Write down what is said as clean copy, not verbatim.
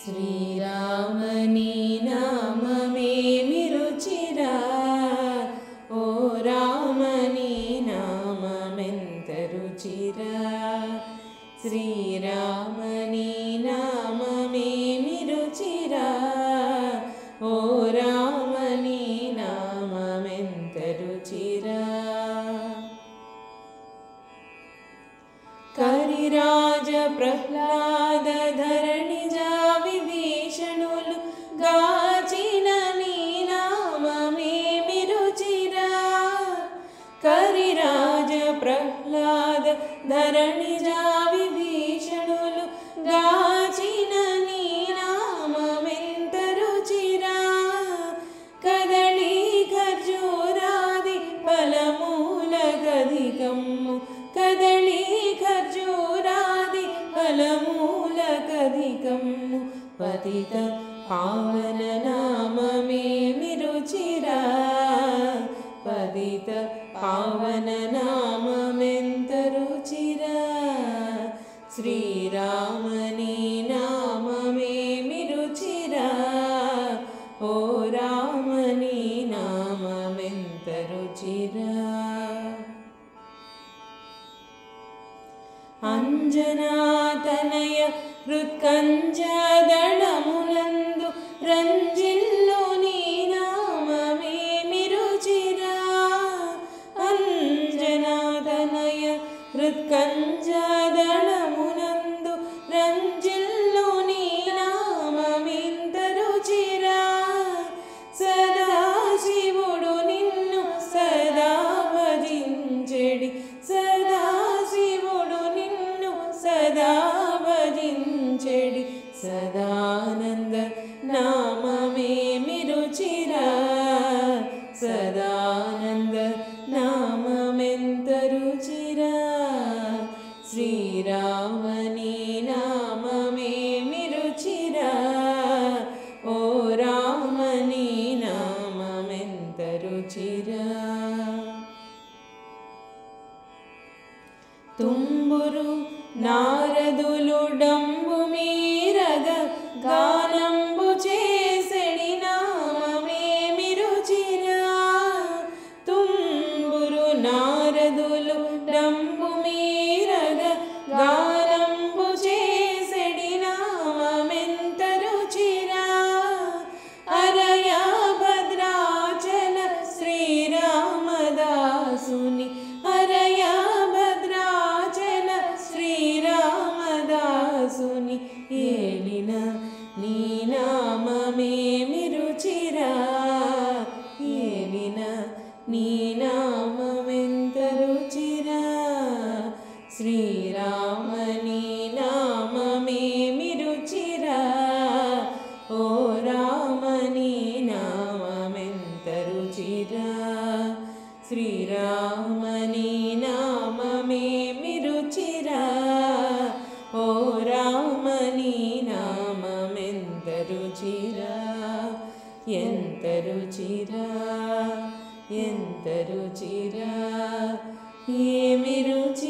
శ్రీరామని నామమేమి రుచిరా, ఓ రామని నామమెంత రుచిరా. శ్రీరామని నామమేమి రుచిరా, ఓ రామని నామమెంత రుచిరా. కరిరాజ ప్రహ్లాద ధరణిజ విభీషణులు గాచిన నీ నామమేమి రుచిరా. కరిరాజ ప్రహ్లాద ధరణిజ విభీషణులు గాచిన నీ నామమెంత రుచిరా. కదళీ ఖర్జూరాది ఫలమూలకధికము, కదళీ ఖర్జూరాది ఫలమూలకధికము, పతిత పావన నామమేమి రుచిరా. పతిత పావన నామమెంత రుచిరా. శ్రీరామని నామమేమి రుచిరా, ఓ రామని నామమెంత రుచిరా. అంజనాతనయ హృత్కంజదళమునందు రంజిల్లు నీ నామమేమి రుచిరా. అంజనాతనయ హృత్కంజదళమునందు రంజిల్లు నీ నామమెంత రుచిరా. సదాశివుడు నిన్ను సదా భజించెడి, సదాశివుడు నిన్ను సదా భజించెడి, సదానంద నామమేమి రుచిరా. సదానంద నామమెంత రుచిరా. శ్రీరామని నామమేమి రుచిరా, ఓ రామని నామమెంత రుచిరా. తుంబురు నారదులు డంబు మీరగ గానంబు చేసెడి నామమేమి రుచిరా. తుంబురు నారదులు డంబు మీరగ గానంబు చేసెడి నామమెంత రుచిరా. అరయ భద్రాచల శ్రీరామదాసుని, అరయ భద్రాచల శ్రీరామదాసుని ఏలిన నీ నామమేమి రుచిరా. ఏలిన నీ నామమెంత రుచిరా. శ్రీరామని నామమేమి రుచిరా, ఓ రామని నామమెంత రుచిరా. శ్రీరామని నామమేమి రుచిరా, ఓ రామని నామమెంత రుచిరా. ఎంత రుచిరా, ఎంత రుచిరా, ఏమి రుచి